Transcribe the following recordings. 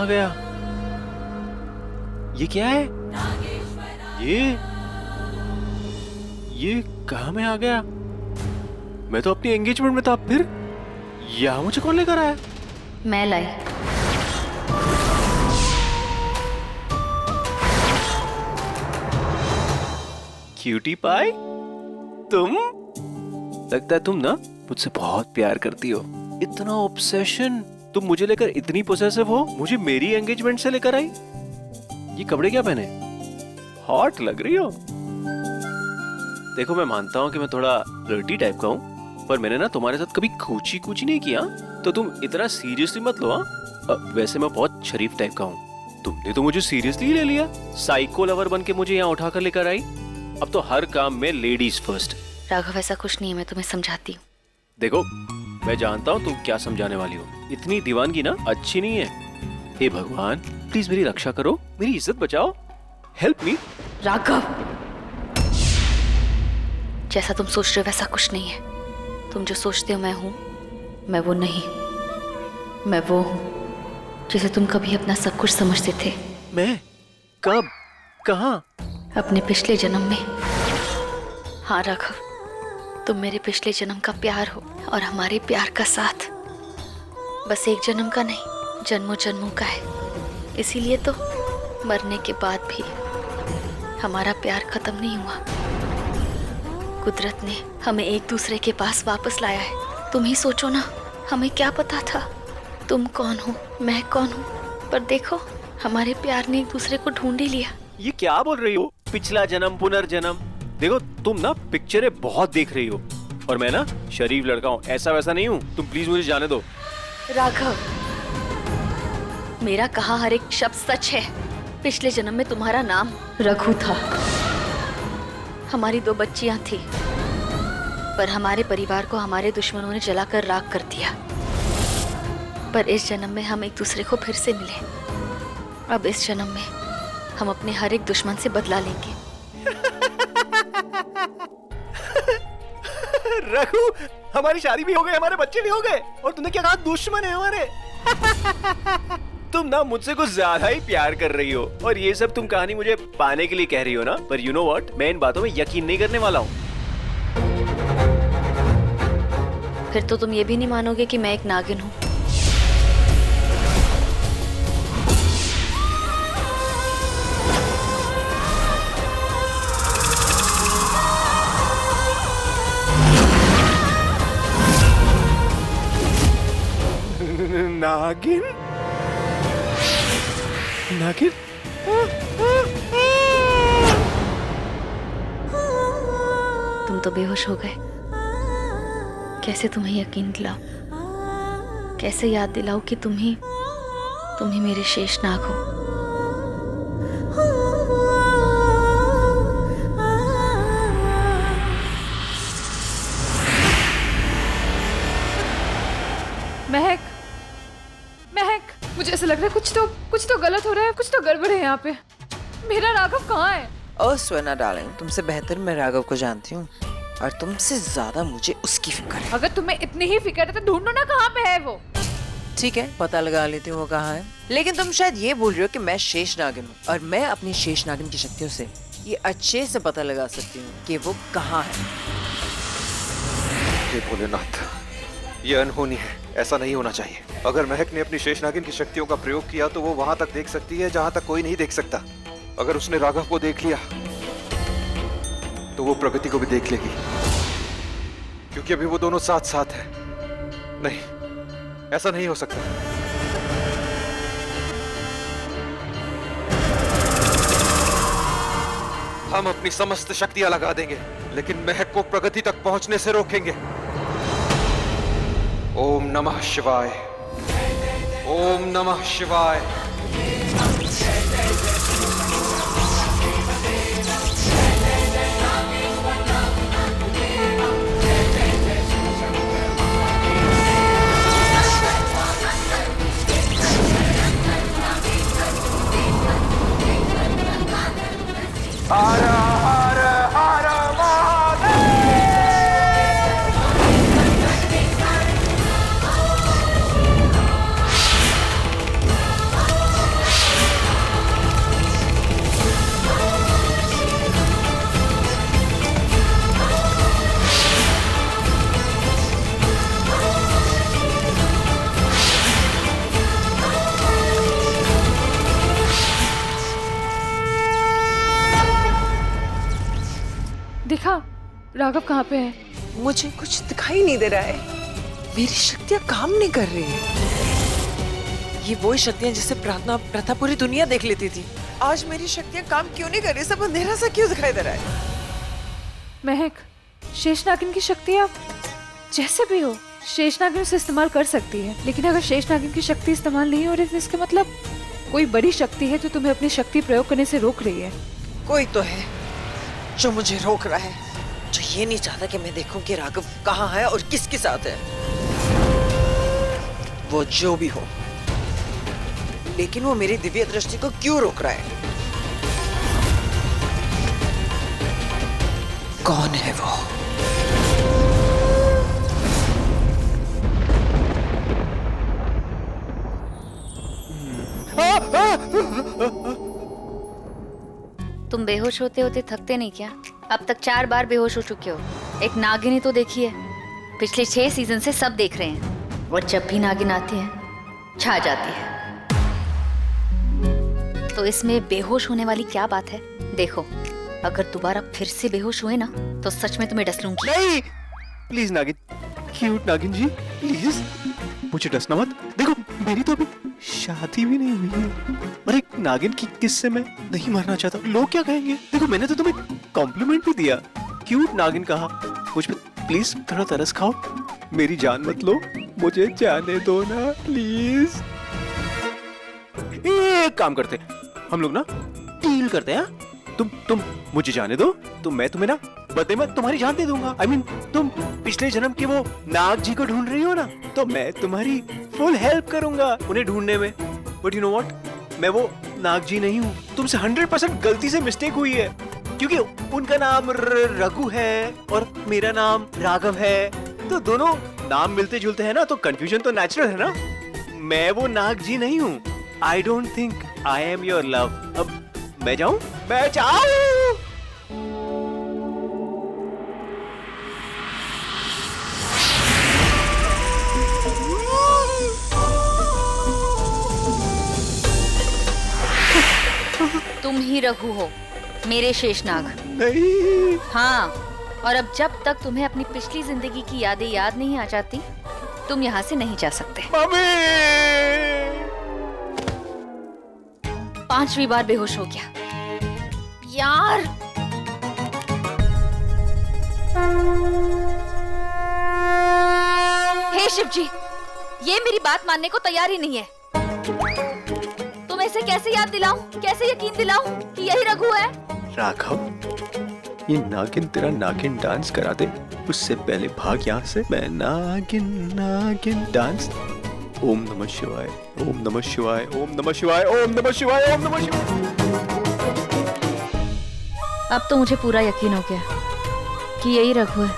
गया? ये क्या है? ये कहाँ में आ गया? मैं तो अपनी एंगेजमेंट में था, फिर यहाँ मुझे कौन लेकर आया? मैं लाई। क्यूटी पाई, तुम? लगता है तुम ना मुझसे बहुत प्यार करती हो। इतना ऑब्सेशन, तुम मुझे लेकर इतनी पोसेसिव हो, मुझे मेरी एंगेजमेंट से लेकर आई। ये कपड़े क्या पहने? हॉट लग रही हो। देखो, मैं मानता हूँ कि मैं थोड़ा फ्लर्टी टाइप का हूँ, पर मैंने ना तुम्हारे साथ कभी कूची कूची नहीं किया, तो तुम इतना सीरियसली मत लो। वैसे मैं बहुत शरीफ टाइप का हूँ, तुमने तो मुझे सीरियसली ले लिया। साइको लवर बन के मुझे यहाँ उठाकर लेकर आई। अब तो हर काम में लेडीज फर्स्ट। राघव, ऐसा कुछ नहीं है, मैं तुम्हें समझाती हूँ। देखो, मैं जानता हूँ तुम क्या समझाने वाली हो। इतनी दीवानगी ना अच्छी नहीं है। हे भगवान, प्लीज मेरी रक्षा करो, मेरी इज्जत बचाओ, हेल्प मी। राघव, जैसा तुम सोच रहे हो वैसा कुछ नहीं है। तुम जो सोचते हो मैं हूं, मैं वो नहीं। मैं वो हूं जिसे तुम कभी अपना सब कुछ समझते थे। मैं? कब? कहाँ? अपने पिछले जन्म में। हाँ राघव, तुम मेरे पिछले जन्म का प्यार हो और हमारे प्यार का साथ बस एक जन्म का नहीं, जन्मों जन्मों का है। इसीलिए तो मरने के बाद भी हमारा प्यार खत्म नहीं हुआ। कुदरत ने हमें एक दूसरे के पास वापस लाया है। तुम ही सोचो ना, हमें क्या पता था तुम कौन हो, मैं कौन हूँ, पर देखो हमारे प्यार ने एक दूसरे को ढूंढ ही लिया। ये क्या बोल रही हो? पिछला जन्म, पुनर्जन्म? देखो, तुम ना पिक्चरें बहुत देख रही हो और मैं ना शरीफ लड़का हूँ, ऐसा वैसा नहीं हूँ। तुम प्लीज मुझे जाने दो। राघव, मेरा कहा हर एक शब्द सच है। पिछले जन्म में तुम्हारा नाम रघु था। हमारी 2 बच्चियां थी, पर हमारे परिवार को हमारे दुश्मनों ने जलाकर राख कर दिया। पर इस जन्म में हम एक दूसरे को फिर से मिले। अब इस जन्म में हम अपने हर एक दुश्मन से बदला लेंगे। रघु, हमारी शादी भी हो गई, हमारे बच्चे भी हो गए, और तुमने क्या कहा? दुश्मन है हमारे। तुम ना मुझसे कुछ ज्यादा ही प्यार कर रही हो, और ये सब तुम कहानी मुझे पाने के लिए कह रही हो ना। पर यू नो व्हाट, मैं इन बातों में यकीन नहीं करने वाला हूँ। फिर तो तुम ये भी नहीं मानोगे कि मैं एक नागिन हूँ। नागिन? नागिन? तुम तो बेहोश हो गए। कैसे तुम्हें यकीन दिलाऊं, कैसे याद दिलाऊं कि तुम ही मेरे शेषनाग हो। महक, मुझे ऐसा लग रहा है कुछ तो गलत हो रहा है, कुछ तो गड़बड़ है यहाँ पे। मेरा राघव कहाँ है? ओ स्वर्णा डार्लिंग, तुमसे बेहतर मैं राघव को जानती हूँ, और तुमसे ज्यादा मुझे उसकी फिक्र है। अगर तुम्हें इतनी ही फिक्र है तो ढूंढो ना कहाँ पे है वो। ठीक है, पता लगा लेती हूँ वो कहाँ है। लेकिन तुम शायद ये बोल रही हो कि मैं शेष नागिन हूँ, और मैं अपनी शेष नागिन की शक्तियों से ये अच्छे से पता लगा सकती हूँ कि वो कहाँ है। हे भोलेनाथ, ये अनहोनी है, ऐसा नहीं होना चाहिए। अगर महक ने अपनी शेषनागिन की शक्तियों का प्रयोग किया तो वो वहां तक देख सकती है जहां तक कोई नहीं देख सकता। अगर उसने राघव को देख लिया तो वो प्रगति को भी देख लेगी, क्योंकि अभी वो दोनों साथ साथ हैं। नहीं, ऐसा नहीं हो सकता। हम अपनी समस्त शक्तियां लगा देंगे, लेकिन महक को प्रगति तक पहुंचने से रोकेंगे। ओम नमः शिवाय, ओम नमः शिवाय। हर हर हर महादेव। राघव कहाँ पे है? मुझे कुछ दिखाई नहीं दे रहा है। मेरी शक्तियां काम नहीं कर रही है। ये वही शक्तियां जिसे प्रार्थना प्रथा पूरी दुनिया देख लेती थी। आज मेरी शक्तियां काम क्यों नहीं कर रही? सब अंधेरा सा क्यों दिखाई दे रहा है? महक, शेषनागिन की शक्ति आप जैसे भी हो शेषनागिन से इस्तेमाल कर सकती है, लेकिन अगर शेषनागिन की शक्ति इस्तेमाल नहीं हो रही तो इसका मतलब कोई बड़ी शक्ति है जो तुम्हें अपनी शक्ति प्रयोग करने से रोक रही है। कोई तो है जो मुझे रोक रहा है, जो ये नहीं चाहता कि मैं देखूं कि राघव कहाँ है और किसके साथ है। वो जो भी हो, लेकिन वो मेरी दिव्य दृष्टि को क्यों रोक रहा है? कौन है वो? तुम बेहोश होते होते थकते नहीं क्या? अब तक 4 बार बेहोश हो चुके हो। एक नागिनी तो देखी है, पिछले 6 सीजन से सब देख रहे हैं। और जब भी नागिन आती है छा जाती है। तो इसमें बेहोश होने वाली क्या बात है? देखो, अगर दोबारा फिर से बेहोश हुए ना तो सच में तुम्हें डस लूंगी। नहीं, प्लीज नागिन, क्यूट नागिन जी, प्लीज मुझे डसना मत। देखो, मेरी तो अभी शादी भी नहीं हुई है और एक नागिन की किस से मैं नहीं मरना चाहता। लोग क्या कहेंगे? देखो, मैंने तो तुम्हें कॉम्प्लीमेंट भी दिया, क्यूट नागिन कहा। मुझ पे प्लीज थोड़ा तरस खाओ, मेरी जान मत लो, मुझे जाने दो ना प्लीज। एक काम करते, हम लोग ना डील करते हैं। तुम मुझे जाने दो तो मैं तुम्हें ना बदले में तुम्हारी जान दे दूंगा। I mean, तुम पिछले जन्म के वो नाग जी को ढूंढ रही हो ना, तो मैं तुम्हारी फुल हेल्प करूंगा उन्हें ढूंढने में। बट यू नो व्हाट, मैं वो नाग जी नहीं हूँ। तुमसे 100% गलती से मिस्टेक हुई है, क्योंकि उनका नाम रघु है और मेरा नाम राघव है, तो दोनों नाम मिलते जुलते हैं ना, तो कंफ्यूजन तो नेचुरल है ना। मैं वो नाग जी नहीं हूँ। I don't think I am your love. अब मैं जाऊं? मैं जाऊं? तुम ही रघु हो, मेरे शेषनाग। नहीं। हाँ, और अब जब तक तुम्हें अपनी पिछली जिंदगी की यादें याद नहीं आ जाती, तुम यहाँ से नहीं जा सकते। मम्मी! 5वीं बार बेहोश हो गया यार। हे शिव जी, ये मेरी बात मानने को तैयार ही नहीं है। तुम ऐसे कैसे याद दिलाऊं, कैसे यकीन दिलाऊं कि यही रघु है? राघव, ये नागिन तेरा नागिन डांस करा दे, उससे पहले भाग यहाँ से। मैं नागिन नागिन डांस। ओम नमः शिवाय, ओम नमः शिवाय, ओम नमः शिवाय, ओम नमः शिवाय, ओम नमः शिवाय। अब तो मुझे पूरा यकीन हो गया कि यही रघु है।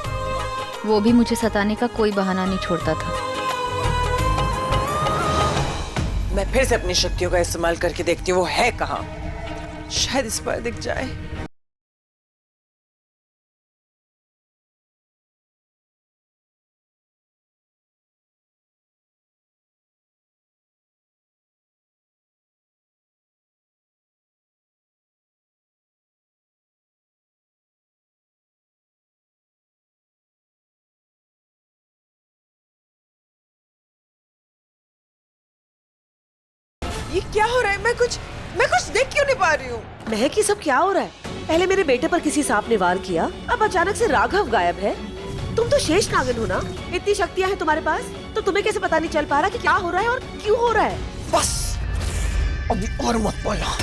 वो भी मुझे सताने का कोई बहाना नहीं छोड़ता था। मैं फिर से अपनी शक्तियों का इस्तेमाल करके देखती हूँ वो है कहाँ। शायद इस बार दिख जाए। ये क्या हो रहा है? मैं कुछ देख क्यों नहीं पा रही हूँ? महक, ये सब क्या हो रहा है? पहले मेरे बेटे पर किसी सांप ने वार किया, अब अचानक से राघव गायब है। तुम तो शेष नागिन हो ना, इतनी शक्तियां हैं तुम्हारे पास, तो तुम्हें कैसे पता नहीं चल पा रहा कि क्या हो रहा है और क्यों हो रहा है? बस अभी और मत बोलना,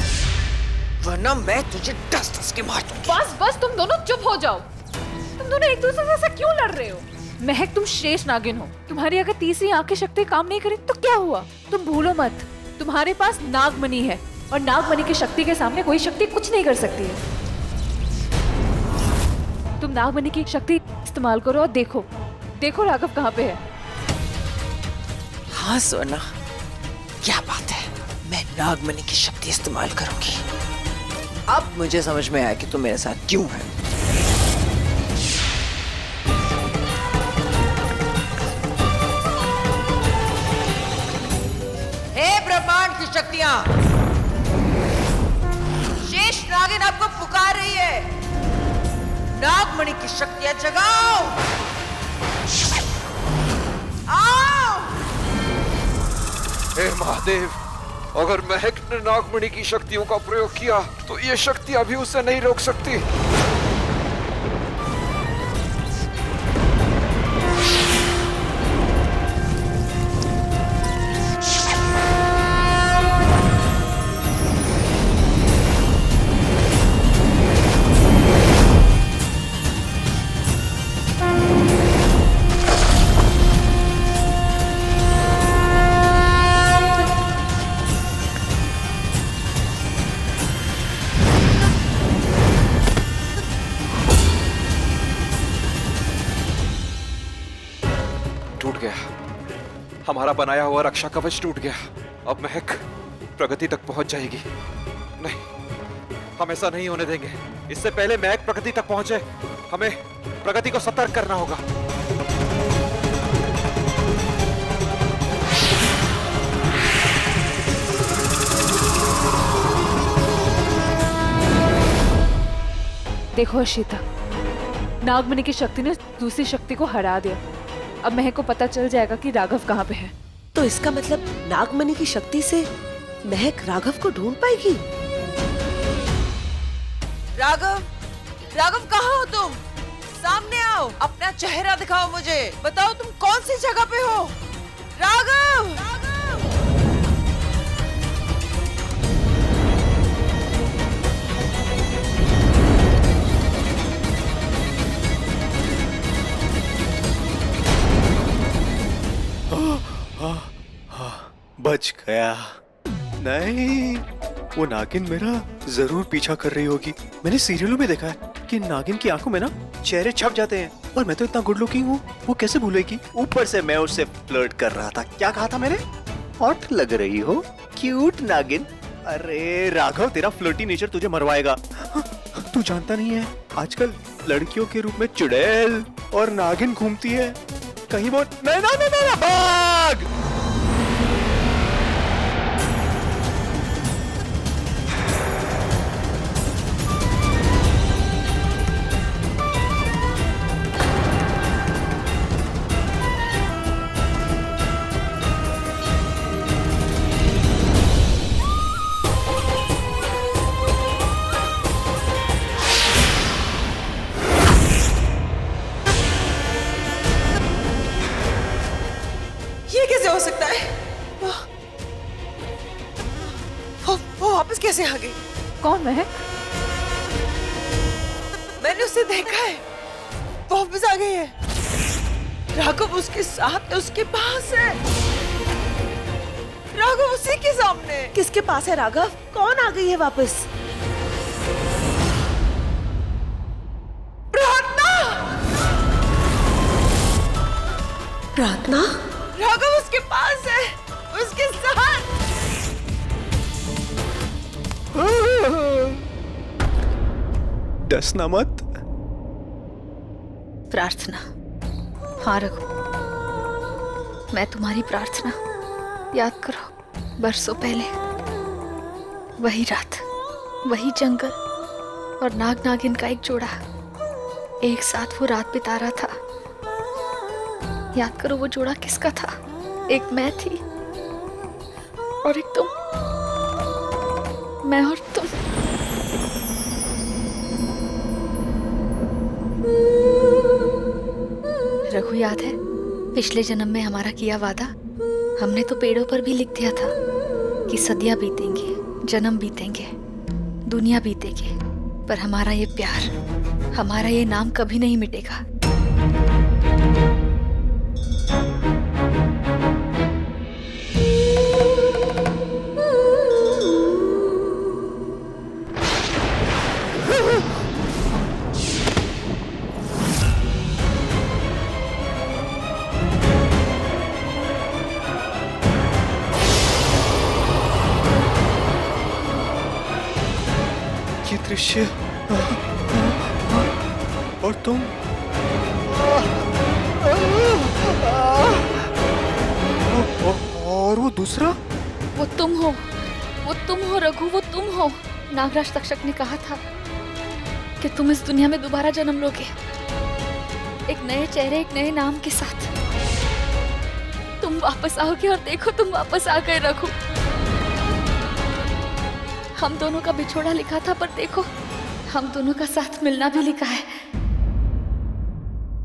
वरना मैं तुझे डस के मार दूंगी। बस बस, तुम दोनों चुप हो जाओ। तुम दोनों एक दूसरे से ऐसा क्यों लड़ रहे हो? महक, तुम शेष नागिन हो। तुम्हारी अगर तीसरी आंख की शक्ति काम नहीं करी तो क्या हुआ? तुम भूलो मत, तुम्हारे पास नागमणि है और नागमणि की शक्ति के सामने कोई शक्ति कुछ नहीं कर सकती है। तुम नागमणि की शक्ति इस्तेमाल करो और देखो राघव कहाँ पे है। हाँ सोना, क्या बात है, मैं नागमणि की शक्ति इस्तेमाल करूंगी। अब मुझे समझ में आया कि तुम मेरे साथ क्यों है। हे ब्रह्मांड की शक्तियां, शेष नागिन आपको पुकार रही है। नागमणि की शक्तियां जगाओ। आओ। हे महादेव, अगर महक ने नागमणि की शक्तियों का प्रयोग किया तो ये शक्तियां भी उसे नहीं रोक सकती। टूट गया, हमारा बनाया हुआ रक्षा कवच टूट गया। अब महक प्रगति तक पहुंच जाएगी। नहीं, हम ऐसा नहीं होने देंगे। इससे पहले महक प्रगति तक पहुंचे, हमें प्रगति को सतर्क करना होगा। देखो हर्षिता, नागमणि की शक्ति ने दूसरी शक्ति को हरा दिया। अब महक को पता चल जाएगा कि राघव कहाँ पे है। तो इसका मतलब नागमणि की शक्ति से महक राघव को ढूंढ पाएगी। राघव, राघव कहाँ हो तुम? सामने आओ, अपना चेहरा दिखाओ मुझे। बताओ तुम कौन सी जगह पे हो? राघव, राघव। बच गया। नहीं, वो नागिन मेरा जरूर पीछा कर रही होगी। मैंने सीरियलों में देखा है कि नागिन की आंखों में ना चेहरे छप जाते हैं, और मैं तो इतना गुड लुकिंग हूँ, वो कैसे भूलेगी? ऊपर से मैं उससे फ्लर्ट कर रहा था। क्या कहा था मैंने? हॉट लग रही हो, क्यूट नागिन। अरे राघव, तेरा फ्लर्टी नेचर तुझे मरवाएगा। तू जानता नहीं है, आजकल लड़कियों के रूप में चुड़ैल और नागिन घूमती है। कहीं वो नहीं, नहीं, नहीं, नहीं, भाग! ये कैसे हो सकता है? वो वापस कैसे आ गई? कौन महक? मैंने उसे देखा है, वो वापस आ गई है। राघव उसके साथ है, उसके पास है। राघव उसी के सामने। किसके पास है राघव? कौन आ गई है वापस? प्रार्थना। प्रार्थना? राघव उसके पास है, उसके साथ। डसना मत। प्रार्थना। हाँ रघु, मैं तुम्हारी प्रार्थना याद करो। बरसों पहले वही रात, वही जंगल और नाग नागिन का एक जोड़ा एक साथ वो रात बिता रहा था। याद करो वो जोड़ा किसका था? एक मैं थी और एक तुम। मैं और तुम। रघु, याद है पिछले जन्म में हमारा किया वादा? हमने तो पेड़ों पर भी लिख दिया था कि सदियां बीतेंगे, जन्म बीतेंगे, दुनिया बीतेगी, पर हमारा ये प्यार, हमारा ये नाम कभी नहीं मिटेगा। ये दृश्य और तुम। और वो दूसरा? वो तुम हो, वो तुम हो रघु, वो तुम हो। नागराज तक्षक ने कहा था कि कि तुम इस दुनिया में दोबारा जन्म लोगे, एक नए चेहरे, एक नए नाम के साथ। तुम वापस आओगे और देखो तुम वापस आ गए रघु। हम दोनों का बिछोड़ा लिखा था, पर देखो हम दोनों का साथ मिलना भी लिखा है।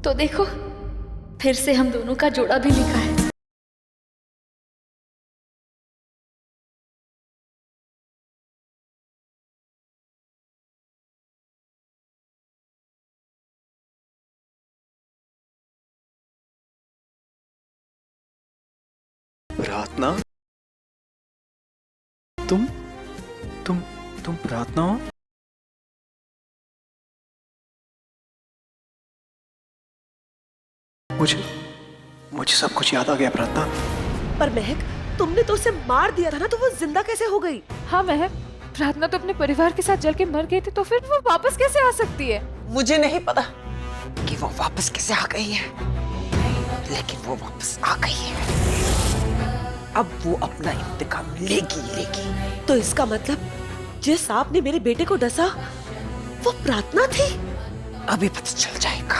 तो देखो फिर से हम दोनों का जोड़ा भी लिखा है। प्रार्थना, तुम प्रार्थना हो? मुझे सब कुछ याद आ गया प्रार्थना। पर महक, तुमने तो उसे मार दिया था ना, तो वो जिंदा कैसे हो गई? हाँ महक, प्रार्थना तो अपने परिवार के साथ जल के मर गई थी, तो फिर वो वापस कैसे आ सकती है? मुझे नहीं पता कि वो वापस कैसे आ गई है, लेकिन वो वापस आ गई है। अब वो अपना इंतकाम लेगी। तो इसका मतलब जिस सांप ने मेरे बेटे को डसा वो प्रार्थना थी? अभी पता चल जाएगा।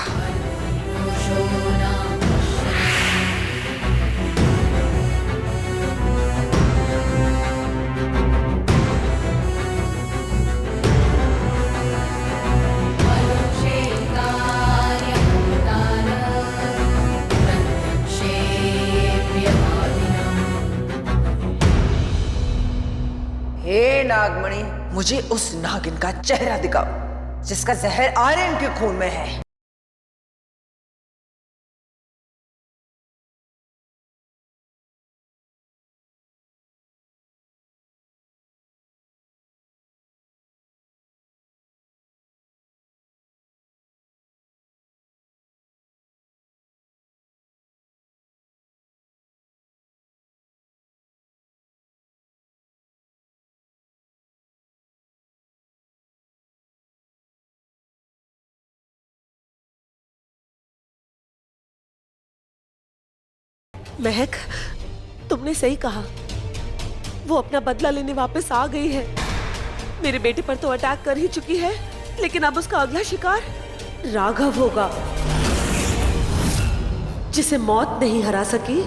हे नागमणि, मुझे उस नागिन का चेहरा दिखाओ जिसका जहर आर्यन के खून में है। महक, तुमने सही कहा, वो अपना बदला लेने वापस आ गई है। मेरे बेटे पर तो अटैक कर ही चुकी है, लेकिन अब उसका अगला शिकार राघव होगा। जिसे मौत नहीं हरा सकी,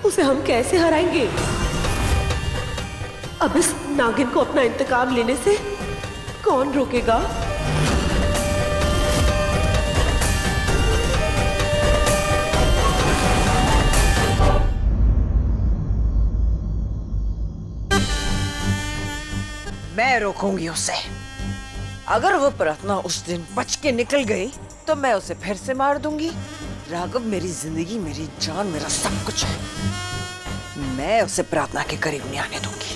उसे हम कैसे हराएंगे? अब इस नागिन को अपना इंतकाम लेने से कौन रोकेगा? मैं रोकूंगी उसे। अगर वो प्रार्थना उस दिन बच के निकल गई तो मैं उसे फिर से मार दूंगी। राघव मेरी जिंदगी, मेरी जान, मेरा सब कुछ है। मैं उसे प्रार्थना के करीब नहीं आने दूंगी।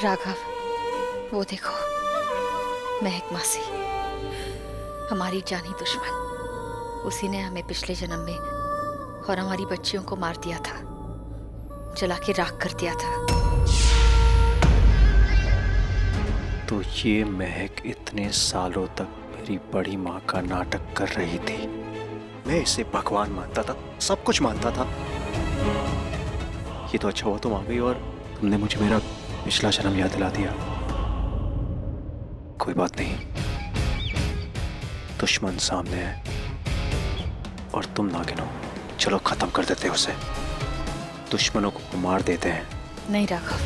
राघव, वो देखो, महक मासी, हमारी जानी दुश्मन। उसी ने हमें पिछले जन्म में और हमारी बच्चियों को मार दिया था, जला के राख कर दिया था। तो ये महक इतने सालों तक मेरी बड़ी माँ का नाटक कर रही थी। मैं इसे भगवान मानता था, सब कुछ मानता था। ये तो अच्छा हुआ तुम आ गई और तुमने मुझे मेरा पिछला जन्म याद दिला दिया। कोई बात नहीं, दुश्मन सामने है और तुम नागिन हो। चलो खत्म कर देते उसे, दुश्मनों को मार देते हैं। नहीं राघव,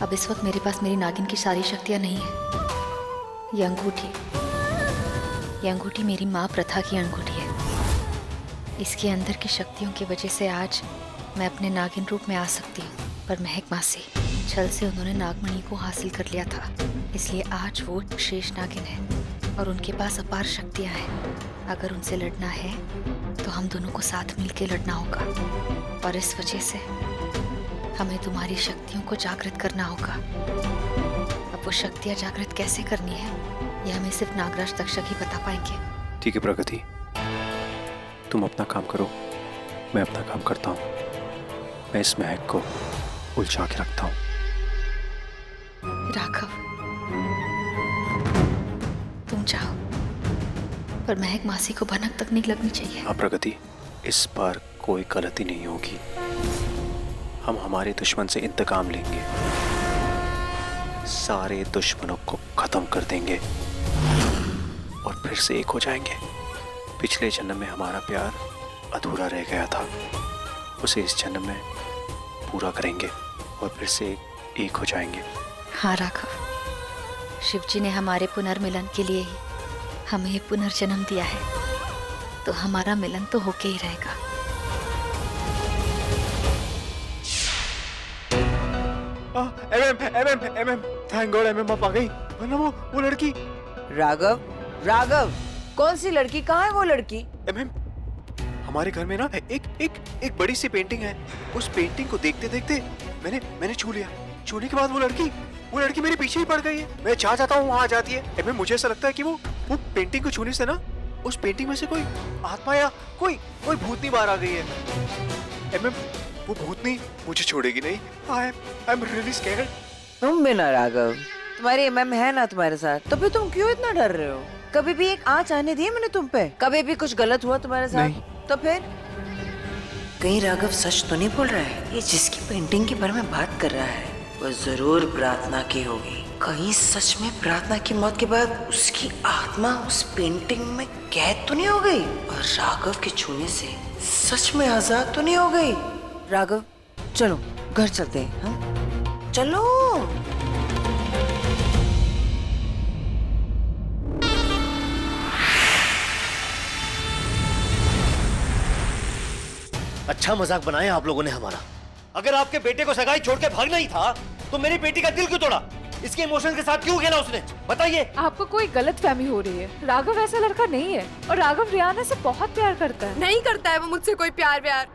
अब इस वक्त मेरे पास मेरी नागिन की सारी शक्तियां नहीं है। ये अंगूठी मेरी माँ प्रथा की अंगूठी है। इसके अंदर की शक्तियों की वजह से आज मैं अपने नागिन रूप में आ सकती हूँ। पर महक मासी, छल से उन्होंने नागमणि को हासिल कर लिया था, इसलिए आज वो शेष नागिन है और उनके पास अपार शक्तियाँ हैं। अगर उनसे लड़ना है तो हम दोनों को साथ मिलकर लड़ना होगा, और इस वजह से हमें तुम्हारी शक्तियों को जागृत करना होगा। अब वो शक्तियाँ जागृत कैसे करनी है, ये हमें सिर्फ नागराज तक्षक ही बता पाएंगे। ठीक है प्रगति, तुम अपना काम करो, मैं अपना काम करता हूँ। मैं इस महक को उलझा के रखता हूँ। राघव, तुम जाओ, पर महक मासी को भनक तक नहीं लगनी चाहिए। हाँ प्रगति, इस बार कोई गलती नहीं होगी। हम हमारे दुश्मन से इंतकाम लेंगे। सारे दुश्मनों को खत्म कर देंगे और फिर से एक हो जाएंगे। पिछले जन्म में हमारा प्यार अधूरा रह गया था, उसे इस जन्म में पूरा करेंगे और फिर से एक हो जाएंगे। हाँ राघव, शिव जी ने हमारे पुनर्मिलन के लिए ही हमें ये पुनर्जन्म दिया है, तो हमारा मिलन तो होके ही रहेगा। थैंक गॉड एमएम आप आ गई, वरना वो लड़की। राघव, राघव, कौन सी लड़की? कहाँ है वो लड़की? एमएम हमारे घर में ना एक बड़ी सी पेंटिंग है। उस पेंटिंग को देखते देखते मैंने छू लिया। छूने के बाद वो लड़की मेरे पीछे ही पड़ गई है। मैं जहाँ जाता हूँ वहाँ आ जाती है। एमएम मुझे ऐसा लगता है कि वो पेंटिंग को छूने से ना उस पेंटिंग में से कोई आत्मा या कोई भूतनी बाहर आ गई है। एमएम वो भूतनी मुझे छोड़ेगी नहीं। I am really scared. तुम भी ना राघव, तुम्हारी एमएम है ना तुम्हारे साथ, तो फिर तुम क्यों इतना डर रहे हो? कभी भी एक आँच आने दी है मैंने तुम पे? कभी भी कुछ गलत हुआ तुम्हारे साथ? नहीं। तो फिर कहीं राघव सच तो नहीं बोल रहा है? ये जिसकी पेंटिंग के बारे में बात कर रहा है वो जरूर प्रार्थना की होगी। कहीं सच में प्रार्थना की मौत के बाद उसकी आत्मा उस पेंटिंग में कैद तो नहीं हो गई और राघव के छूने से सच में आजाद तो नहीं हो गई? राघव चलो घर चलते हैं। हाँ चलो। अच्छा मजाक बनाया आप लोगों ने हमारा। अगर आपके बेटे को सगाई छोड़ के भागना ही था तो मेरी बेटी का दिल क्यों तोड़ा? इसके इमोशन के साथ क्यों खेला उसने? बताइए। आपको कोई गलत फहमी हो रही है। राघव ऐसा लड़का नहीं है और राघव रियाना से बहुत प्यार करता है। नहीं करता है वो मुझसे कोई प्यार व्यार।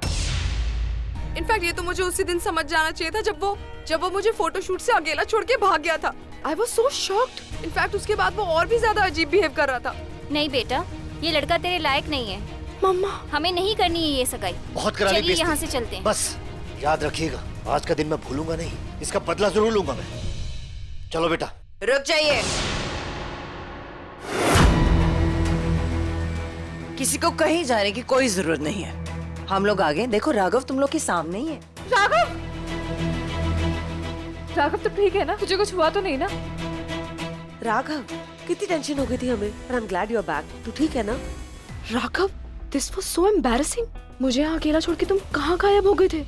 इनफैक्ट ये तो मुझे उसी दिन समझ जाना चाहिए था जब वो मुझे फोटोशूट से अकेला छोड़ के भाग गया था। I was so shocked. In fact उसके बाद वो और भी ज्यादा अजीब बिहेव कर रहा था। नहीं बेटा, ये लड़का तेरे लायक नहीं है। मम्मा हमें नहीं करनी है ये सगाई। बहुत करा ली चलिए बेइज्जती। यहाँ से चलते हैं। बस याद रखिएगा, आज का दिन मैं भूलूंगा नहीं। इसका बदला जरूर लूंगा मैं। चलो बेटा। रुक जाइए। किसी को कहीं जाने की कोई जरूरत नहीं है। हम लोग आगे देखो, राघव तुम लोग के सामने ही है। राघव तो ठीक है ना? तुझे कुछ हुआ तो नहीं ना? राघव, कितनी टेंशन हो गई थी हमें, पर I am glad you are back. तू ठीक है ना? Raghav, this was so embarrassing. मुझे यहाँ अकेला छोड़ के तुम कहाँ गायब हो गए थे?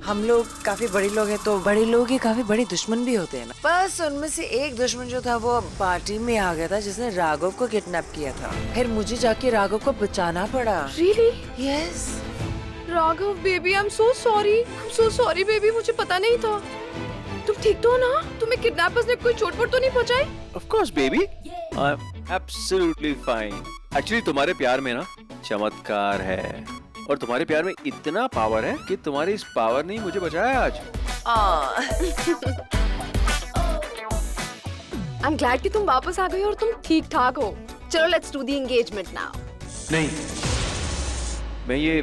हम लोग काफी बड़े लोग हैं, तो बड़े लोग ही काफी बड़े दुश्मन भी होते हैं ना। बस उनमें से एक दुश्मन जो था वो पार्टी में आ गया था, जिसने राघव को किडनैप किया था। फिर मुझे जाके राघव को बचाना पड़ा। Really? Yes. Raghav baby, I am so sorry baby, मुझे पता नहीं था। तुम ठीक तो हो ना? तुम्हें किडनैपर्स ने कोई चोट तो नहीं पहुंचाई? Of course baby, I am absolutely fine. Actually तुम्हारे प्यार में ना चमत्कार है, और तुम्हारे प्यार में इतना पावर है कि तुम्हारी इस पावर ने ही मुझे बचाया आज। आई एम ग्लैड कि तुम वापस आ गए और तुम ठीक ठाक हो। चलो let's do the engagement now. नहीं, मैं ये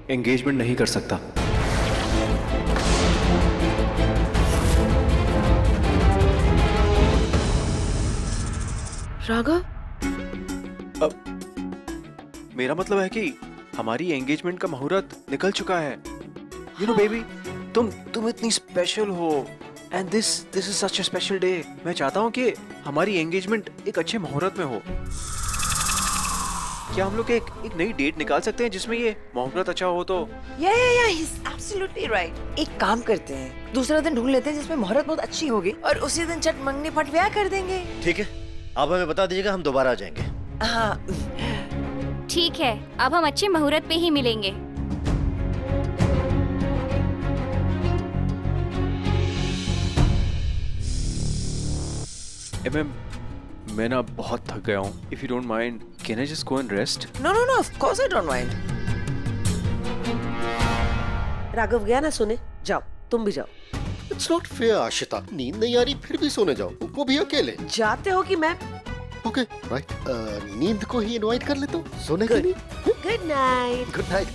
एंगेजमेंट नहीं कर सकता। राघव, मेरा मतलब है कि हमारी एंगेजमेंट का मुहूर्त निकल चुका है। यू नो बेबी, तुम इतनी स्पेशल हो, and this is such a special day. मैं चाहता हूँ कि हमारी एंगेजमेंट एक अच्छे मुहूर्त में हो। क्या हम लोग एक नई डेट निकाल सकते हैं जिसमें ये मुहूर्त अच्छा हो? तो या he's absolutely right। एक काम करते हैं, दूसरा दिन ढूंढ लेते हैं जिसमें मुहूर्त बहुत अच्छी होगी, और उसी दिन चट मंगनी फट ब्याह कर देंगे। ठीक है, आप हमें बता दीजिएगा, हम दोबारा आ जाएंगे। हाँ ठीक है, अब हम अच्छे मुहूर्त पे ही मिलेंगे। मैम, मैं ना बहुत थक गया हूँ। If you don't mind, can I just go and rest? No, of course I don't mind. Raghav गया ना सोने, जाओ तुम भी जाओ। इट्स नॉट फेयर आशिता, नींद नहीं आ रही फिर भी सोने जाओ, वो भी अकेले। जाते हो कि मैं? ओके राइट, नींद को ही इनवाइट कर लेता हूँ सोने के लिए। Good night. Good night.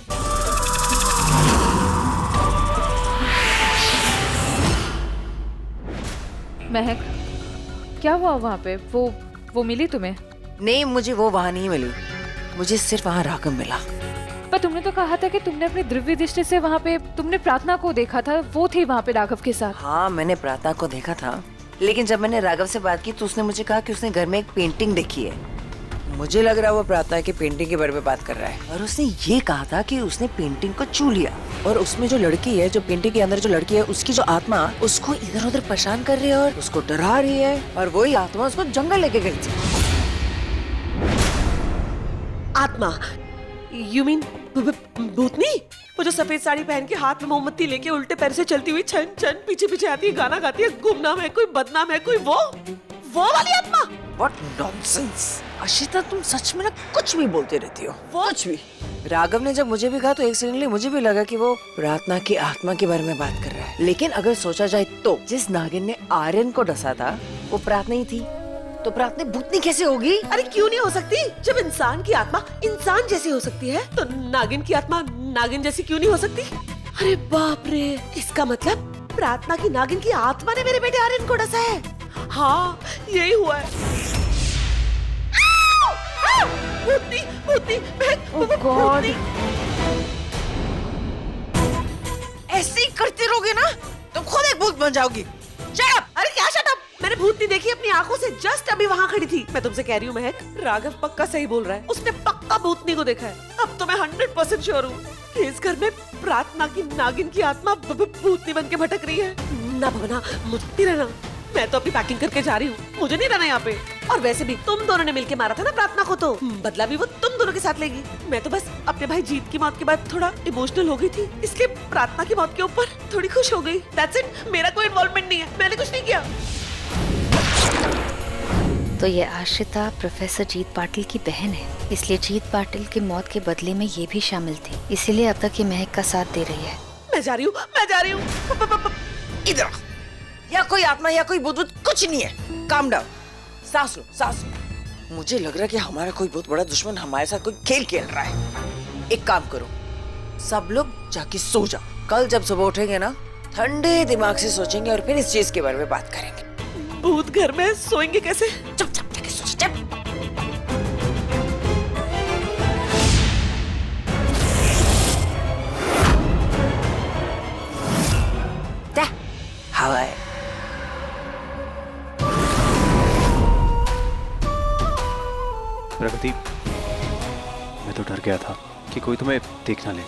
महक, क्या हुआ वहाँ पे? वो मिली तुम्हें? नहीं, मुझे वो वहाँ नहीं मिली। मुझे सिर्फ वहाँ राघव मिला। पर तुमने तो कहा था कि तुमने अपनी दिव्य दृष्टि से वहाँ पे तुमने प्रार्थना को देखा था, वो थी वहाँ पे राघव के साथ। हाँ, मैंने प्रार्थना को देखा था, लेकिन जब मैंने राघव से बात की तो उसने मुझे कहा कि उसने घर में एक पेंटिंग देखी है। मुझे लग रहा है वो प्रार्थना की पेंटिंग के बारे में बात कर रहा है, और उसने ये कहा था कि उसने पेंटिंग को छू लिया और उसमें जो लड़की है, जो पेंटिंग के अंदर जो लड़की है, उसकी जो आत्मा उसको इधर उधर परेशान कर रही है और उसको डरा रही है, और वही आत्मा उसको जंगल लेके गई थी। आत्मा? यू मीन भूतनी? वो जो सफेद साड़ी पहन के हाथ में मोमबत्ती लेके उल्टे पैर से चलती हुई छन छन पीछे पीछे आती है, गाना गाती है, गुमनाम है कोई, बदनाम है कोई, वो वाली आत्मा? What nonsense! अशिता, तुम सच में ना कुछ भी बोलती रहती हो, कुछ भी। राघव ने जब मुझे भी कहा तो एक सेकंड लिए मुझे भी लगा कि वो प्रार्थना की आत्मा के बारे में बात कर रहा है, लेकिन अगर सोचा जाए तो जिस नागिन ने आर्यन को डसा था वो प्रार्थना ही थी, तो प्रार्थना भूतनी कैसे होगी? अरे क्यों नहीं हो सकती? जब इंसान की आत्मा इंसान जैसी हो सकती है तो नागिन की आत्मा नागिन जैसी क्यों नहीं हो सकती? अरे बाप रे, इसका मतलब प्रार्थना की नागिन की आत्मा ने मेरे बेटे आर्यन को डसा है। हाँ, यही हुआ है। भूतनी, भूतनी, भूतनी। ऐसे ही करती रहोगे ना तुम खुद एक भूत बन जाओगी। Shut up! अरे क्या शट अप? मैंने भूतनी देखी अपनी आंखों से, जस्ट अभी वहाँ खड़ी थी। मैं तुमसे कह रही हूँ महक, राघव पक्का सही बोल रहा है, उसने पक्का भूतनी को देखा है। अब तो मैं 100% श्योर हूँ कि इस घर में प्रार्थना की नागिन की आत्मा भूतनी बन के भटक रही है। ना भवना, मुझे नहीं रहना, मैं तो अपनी पैकिंग करके जा रही हूँ, मुझे नहीं रहना यहाँ पे। और वैसे भी तुम दोनों ने मिलके मारा था ना प्रार्थना को, तो बदला भी वो तुम दोनों के साथ लेगी। मैं तो बस अपने भाई जीत की मौत के बाद थोड़ा इमोशनल हो गई थी, इसलिए प्रार्थना की मौत के ऊपर थोड़ी खुश हो गई। दैट्स इट, मेरा कोई इन्वॉल्वमेंट नहीं है, मैंने कुछ नहीं किया। तो ये आश्रिता प्रोफेसर जीत पाटिल की बहन है, इसलिए जीत पाटिल की मौत के बदले में ये भी शामिल थी, इसीलिए अब तक ये महक का साथ दे रही है। मैं जा रही हूँ, मैं जा रही हूँ। इधर या कोई आत्मा या कोई भूत कुछ नहीं है। काम डाउन, सांस लो, सांस लो। मुझे लग रहा है कि हमारा कोई बहुत बड़ा दुश्मन हमारे साथ कोई खेल खेल रहा है। एक काम करो, सब लोग जाके सो जाओ। कल जब सुबह उठेंगे ना, ठंडे दिमाग से सोचेंगे और फिर इस चीज के बारे में बात करेंगे। भूत घर में सोएंगे कैसे? चुपचाप जाके सो जा। हवा है। प्रगति, मैं तो डर गया था कि कोई तुम्हें देख ना ले,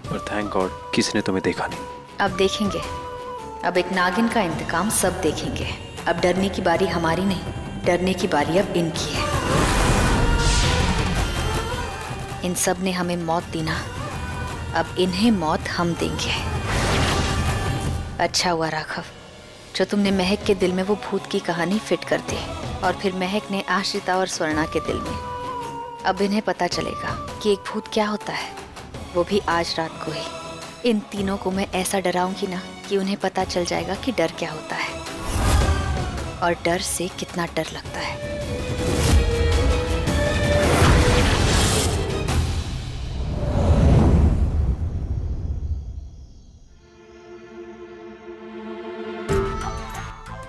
पर थैंक गॉड किसी ने तुम्हें देखा नहीं। अब देखेंगे, अब एक नागिन का इंतकाम सब देखेंगे। अब डरने की बारी हमारी नहीं, डरने की बारी अब इनकी है। इन सब ने हमें मौत दी ना, अब इन्हें मौत हम देंगे। अच्छा हुआ राघव, जो तुमने महक के दिल में वो भूत की कहानी फिट कर दी, और फिर महक ने आश्रिता और स्वर्णा के दिल में। अब इन्हें पता चलेगा कि एक भूत क्या होता है, वो भी आज रात को ही। इन तीनों को मैं ऐसा डराऊंगी ना कि उन्हें पता चल जाएगा कि डर क्या होता है और डर से कितना डर लगता है।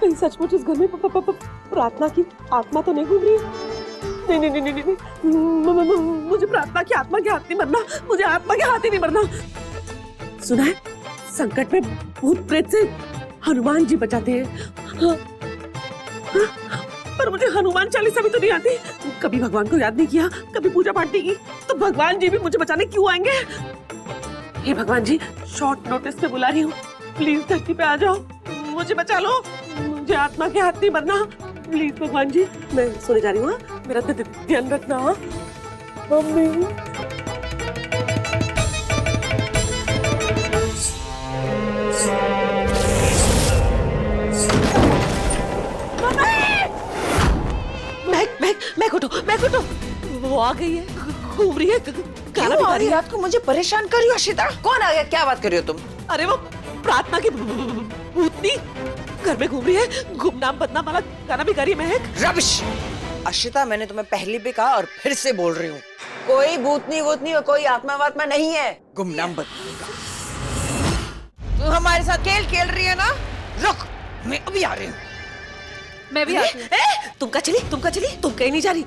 कहीं सचमुच इस घर में प्रार्थना की आत्मा तो नहीं घूम रही? नहीं नहीं नहीं नहीं नहीं, मुझे प्रार्थना की आत्मा के हाथ नहीं मरना, मुझे आत्मा के हाथ ही नहीं मरना। सुना है संकट में भूत प्रेत से हनुमान जी बचाते हैं। हाँ, हाँ, पर मुझे हनुमान चालीसा भी तो नहीं आती। कभी भगवान को याद नहीं किया, कभी पूजा पाठ नहीं की, तो भगवान जी भी मुझे बचाने क्यों आएंगे? हे भगवान जी, शॉर्ट नोटिस पे बुला रही हूँ, प्लीज धरती पे आ जाओ, मुझे बचा लो, मुझे आत्मा के हाथ नहीं मरना, प्लीज भगवान जी। मैं सोने जा रही हूँ, मेरा ध्यान रखना। मम्मी, मैं उठो, वो आ गई है, घूम रही है, गाना भी गा रही है। रात को मुझे परेशान कर रही हो अशिता? कौन आ गया? क्या बात कर रही हो तुम? अरे वो प्रार्थना की भूतनी घर में घूम रही है, गुमनाम बदनाम वाला गाना भी गा रही है महक। रबिश! अशिता, मैंने तुम्हें पहले भी कहा और फिर से बोल रही हूँ, कोई भूतनी वूतनी और कोई आत्मा वात्मा नहीं है। गुमनाम बदनाम का तू हमारे साथ खेल खेल रही है ना? रुक, मैं अभी आ रही हूँ। मैं भी आती हूँ। तुम का चली तुम कहीं नहीं जा रही।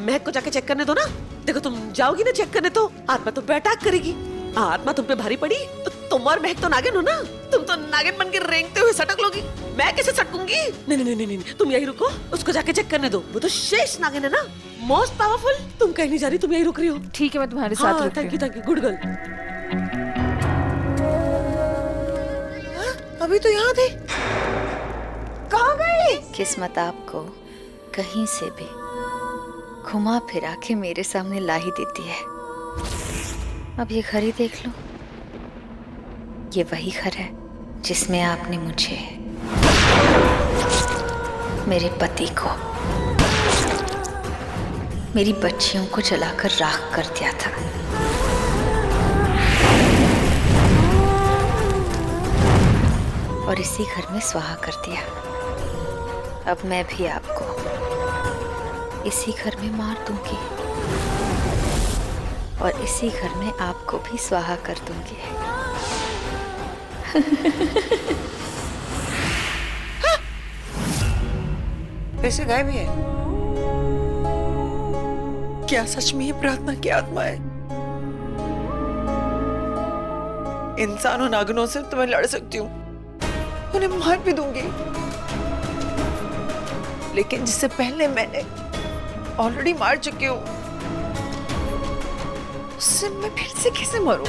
महक को जाके चेक करने दो ना। देखो तुम जाओगी ना चेक करने तो आत्मा तुम पे अटैक करेगी। आत्मा तुम पे भारी पड़ी तो तुम और महक तो नागिन हो ना, तुम तो नागिन बन के रेंगते हुए सटक लोगी। मैं कैसे सटकूंगी? नहीं, तुम यही रुको, उसको जाके चेक करने दो। वो तो शेष नागिन है ना, मोस्ट पावरफुल। तुम कहीं नहीं जा रही, तुम यही रुक रही हो। ठीक है, मैं तुम्हारे साथ रुकती हूँ। Thank you good girl. अभी तो यहाँ थे, कहाँ गई? किस्मत आपको कहीं से भी घुमा फिरा के मेरे सामने ला ही देती है। अब ये घर ही देख लो, ये वही घर है जिसमें आपने मुझे, मेरे पति को, मेरी बच्चियों को जलाकर राख कर दिया था। और इसी घर में स्वाहा कर दिया। अब मैं भी आपको इसी घर में मार दूंगी और इसी घर में आपको भी स्वाहा कर दूंगी। कैसे गायब है? क्या सच में ये प्रार्थना की आत्मा है? इंसानों नागनों से तो मैं लड़ सकती हूँ, उन्हें मार भी दूंगी, लेकिन जिससे पहले मैंने ऑलरेडी मार चुकी हूँ, उससे मैं फिर से कैसे मरूं?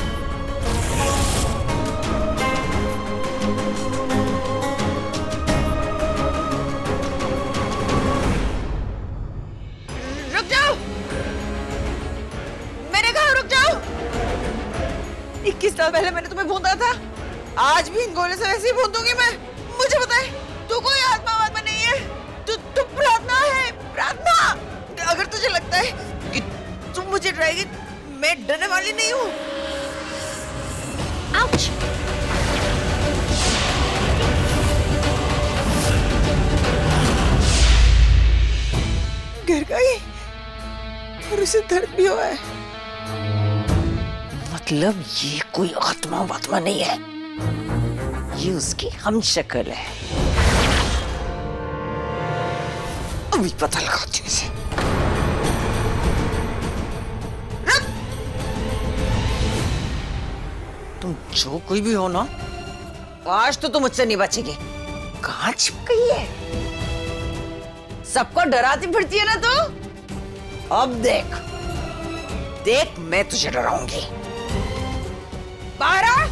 रुक जाओ, मैंने कहा रुक जाओ। 21 साल पहले मैंने तुम्हें भूना था, आज भी इन गोले से वैसे ही भून दूंगी मैं। मुझे बताए, तू कोई आत्मा नहीं है, तू प्रार्थना है, प्रार्थना। अगर तुझे लगता है कि तुम मुझे डराएगी, मैं डरने वाली नहीं हूँ। आउच! गिर गई और उसे दर्द भी हुआ है। मतलब ये कोई आत्मा वात्मा नहीं है, ये उसकी हम शक्ल है। अभी पता लगाती हूँ इसे। तुम जो कोई भी हो ना, आज तो तुम मुझसे नहीं बचेगी। कहाँ छिप गई है? सबको डराती फिरती है ना तू। अब देख देख, मैं तुझे डराऊंगी। बाहर आ।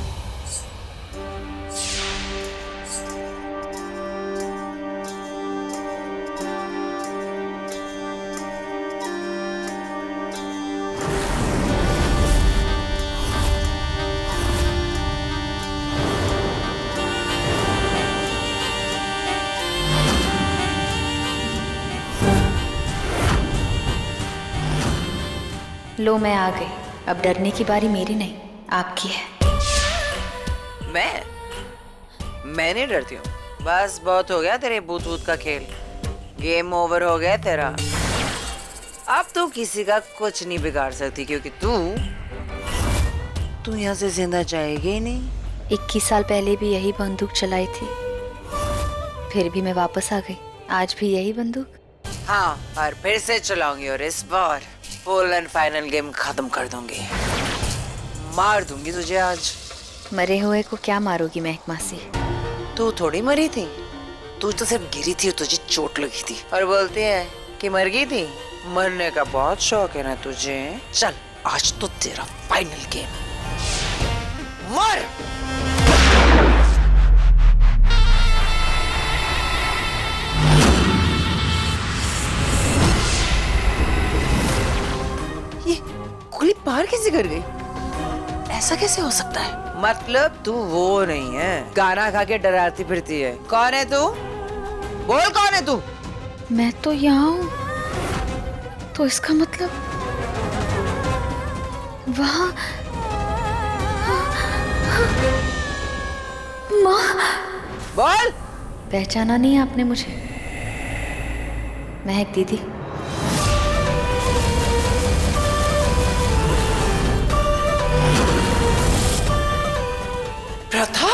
लो मैं आ गई। अब डरने की बारी मेरी नहीं, आपकी है। मैं नहीं डरती हूँ। बस बहुत हो गया तेरे भूत भूत का खेल, गेम ओवर हो गया तेरा। अब तो किसी का कुछ नहीं बिगाड़ सकती, क्योंकि तू यहाँ से जिंदा जाएगी ही नहीं। 21 साल पहले भी यही बंदूक चलाई थी, फिर भी मैं वापस आ गई। आज भी यही बंदूक। हाँ, और फिर से चलाऊंगी, और इस बार फुल एंड फाइनल गेम खत्म कर दूंगी। मार दूंगी तुझे आज। मरे हुए को क्या मारोगी महक मासी? तू थोड़ी मरी थी, तू तो सिर्फ गिरी थी और तुझे चोट लगी थी, और बोलती है कि मर गई थी। मरने का बहुत शौक है ना तुझे? चल, आज तो तेरा फाइनल गेम। मर! ये गोली पार कैसे कर गई? ऐसा कैसे हो सकता है? मतलब तू वो नहीं है, गाना खा के डराती फिरती है। कौन है तू? बोल, कौन है तू? मैं तो यहाँ हूँ, तो इसका मतलब वहाँ माँ। बोल। पहचाना नहीं आपने मुझे? महक दीदी। प्रथा?